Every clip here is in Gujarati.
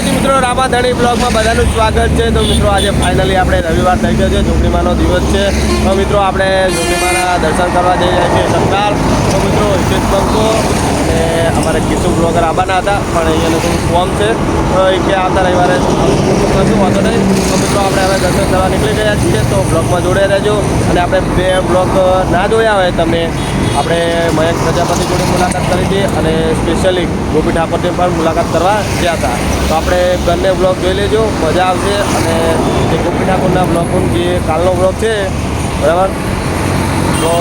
માતાજી મિત્રો, રામાધણી બ્લોગમાં બધાનું સ્વાગત છે। તો મિત્રો આજે ફાઇનલી આપણે રવિવાર થઈ ગયો છે, જોગણીમાનો દિવસ છે। તો મિત્રો આપણે જોગણીમાના દર્શન કરવા જઈ રહ્યા છીએ સંકાલ। તો મિત્રો હિતેશ બંકો અને અમારે કિશુ બ્લોગર આવવાના હતા, પણ અહીંયાનું થોડું ફોર્મ છે, તો એ કે આવતા રવિવારે કશું વાંધો નહીં। તો મિત્રો આપણે હવે દર્શન કરવા નીકળી ગયા છીએ, તો બ્લોગમાં જોડે રહેજો। અને આપણે બે બ્લોગ ના જોયા હોય તમે, આપણે મયંક પ્રજાપતિ જોડે મુલાકાત કરી હતી અને સ્પેશિયલી ગોપી ઠાકોરની પણ મુલાકાત કરવા ગયા હતા। તો આપણે બંને બ્લોગ જોઈ લેજો, મજા આવશે। અને જે ગોપી ઠાકોરના બ્લોગ જે કાલનો બ્લોગ છે બરાબર, તો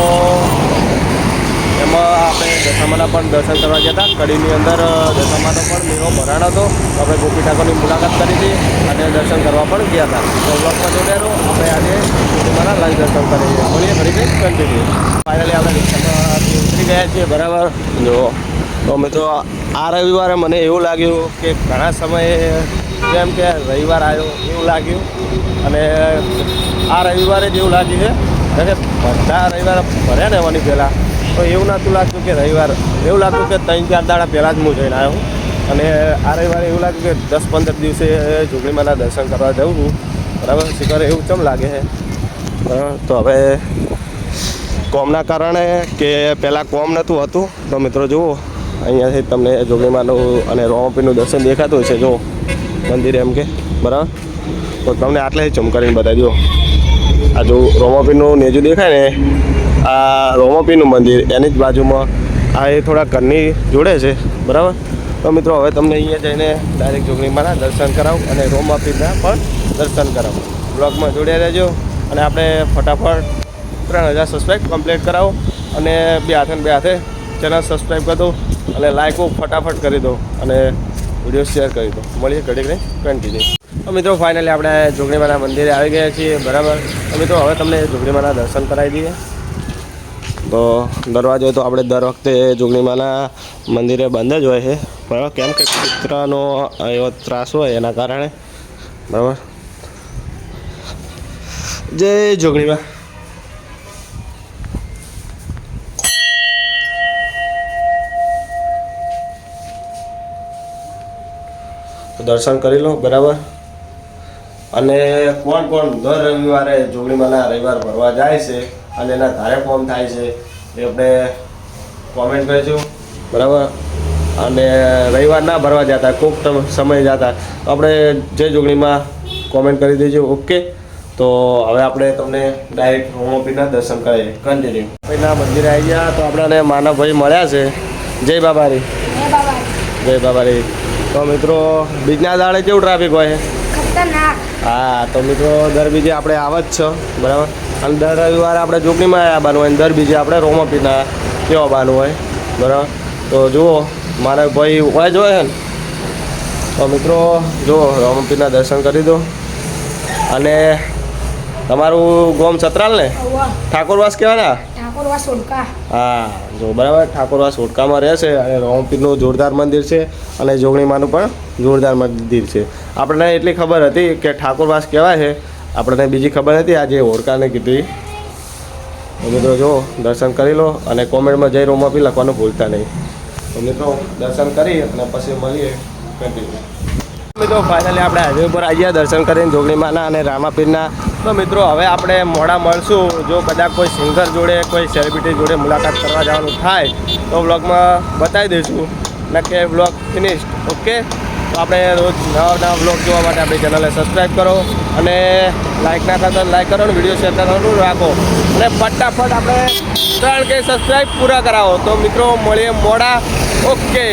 એમાં આપણે દશામાના પણ દર્શન કરવા ગયા હતા। કડીની અંદર દશામાનો પણ મેળો ભરાણો હતો, તો આપણે ગોપી ઠાકોરની મુલાકાત કરી હતી અને દર્શન કરવા પણ ગયા હતા। તો બ્લોગમાં જોડે રહો, આપણે આજે ગોપીમાના લાઈવ દર્શન કરીએ, મળીએ ફરી કંઈક કન્ટિન્યુ। ફાઇનલી આપણે રિક્ષામાંથી ઉતરી ગયા છીએ બરાબર। જો તો મિત્રો આ રવિવારે મને એવું લાગ્યું કે ઘણા સમયે જેમ કે રવિવાર આવ્યો એવું લાગ્યું, અને આ રવિવારે જ એવું લાગ્યું છે કે બધા રવિવારે ભર્યા ને એવાની પહેલાં, તો એવું નહોતું લાગતું કે રવિવાર, એવું લાગતું કે 3-4 દાડા પહેલાં જ હું જઈને આવ્યો। અને આ રવિવારે એવું લાગ્યું કે 10-15 દિવસે જોગણીમાના દર્શન કરવા જઉં છું બરાબર। શિખર એવું ચમ લાગે છે બરાબર। તો હવે કોમના કારણે કે પહેલાં કોમ નહોતું હતું, તો મિત્રો જુઓ અહીંયાથી તમને જોગણીમાનું અને રોમાપીરનું દર્શન દેખાતું છે, જો મંદિર એમ કે બરાબર। તો તમને આટલેથી ચમકારીને બતાવી દો, આ જો રોમાપીરનું નેજુ દેખાય ને, આ રોમાપીરનું મંદિર એની જ બાજુમાં આ એ થોડા ઘરની જોડે છે બરાબર। તો મિત્રો હવે તમને અહીંયા જઈને ડાયરેક્ટ જોગણીમાના દર્શન કરાવું અને રોમાપીરના પણ દર્શન કરાવું। બ્લોગમાં જોડ્યા રહેજો અને આપણે ફટાફટ 3000 સબસ્ક્રાઈબ કમ્પ્લીટ કરાવો, અને બે હાથે ચેનલ સબસ્ક્રાઈબ કરી દો અને લાઈકો ફટાફટ કરી દો અને વિડીયો શેર કરી દો। મળીએ ઘડીક નહીં કન્ટિન્યુ। તો મિત્રો ફાઇનલી આપણે જોગણીમાના મંદિરે આવી ગયા છીએ બરાબર। તો મિત્રો હવે તમને જોગણીમાના દર્શન કરાવી દઈએ। તો દરવાજો તો આપણે દર વખતે જોગણીમાના મંદિરે બંધ જ હોય છે બરાબર, કેમ કે કૂતરાનો એવો ત્રાસ હોય એના કારણે બરાબર। જય જોગણીમા। દર્શન કરી લો બરાબર। અને કોણ કોણ દર રવિવારે જોગણીમાના રવિવાર ભરવા જાય છે અને એના ધારે ફોર્મ થાય છે એ આપણે કોમેન્ટ કરજો બરાબર। અને રવિવાર ના ભરવા જતા, કોઈક સમય જતા, તો આપણે જય જોગણીમાં કોમેન્ટ કરી દેજો, ઓકે। તો હવે આપણે તમને ડાયરેક્ટ રોમાપીરના દર્શન કરાવીએ, કન્ટિન્યુ। ભાઈના મંદિરે આવી ગયા તો આપણને માનવભાઈ મળ્યા છે। જય બાબારી, જય બાબારી। તો મિત્રો બીજના દાડે કેવું ટ્રાફિક હોય છે? ખતરનાક। હા, તો મિત્રો દર બીજે આપણે આવા જ છો બરાબર। અને દર રવિવારે આપણે જોગણીમાં આવવાનું હોય, દર બીજે આપણે રોમાપીરના કેવા આવવાનું હોય બરાબર। તો જુઓ મારા ભાઈ હોય જ હોય ને, તો મિત્રો જુઓ રોમાપીરના દર્શન કરી દો। અને તમારું ગામ સતરાલ ને, ઠાકોરવાસ કહેવાય ને? હા જો બરાબર, ઠાકોરવાસ ઓટકામાં રહેશે અને રોમાપીરનું જોરદાર મંદિર છે અને જોગણીમાનું પણ જોરદાર મંદિર છે। આપણને એટલી ખબર હતી કે ઠાકોરવાસ કહેવાય છે, આપણને બીજી ખબર નથી, આજે ઓળખાને કીધી। તો મિત્રો જો દર્શન કરી લો અને કોમેન્ટમાં જય રોમાપીર લખવાનું ભૂલતા નહીં। તો મિત્રો દર્શન કરી અને પછી મળીએ કન્ટિન્યુ। મિત્રો ફાઇનલી આપણે હાઈવે ઉપર આવી ગયા દર્શન કરીને જોગણીમાના અને રામાપીરના। તો મિત્રો હવે આપણે મોડા મળશું, જો કદાચ કોઈ સિંગર જોડે, કોઈ સેલિબ્રિટી જોડે મુલાકાત કરવા જવાનું થાય તો બ્લોગમાં બતાવી દઈશું, નક્કે બ્લોગ ફિનિશ, ઓકે। તો આપણે રોજ નવા બ્લોગ જોવા માટે આપણી ચેનલને સબસ્ક્રાઈબ કરો અને લાઇક ના કરતા લાઇક કરો અને વિડીયો શેર કરવાનું રાખો, અને ફટાફટ આપણે 3K સબસ્ક્રાઈબ પૂરા કરાવો। તો મિત્રો મળીએ મોડા, ઓકે।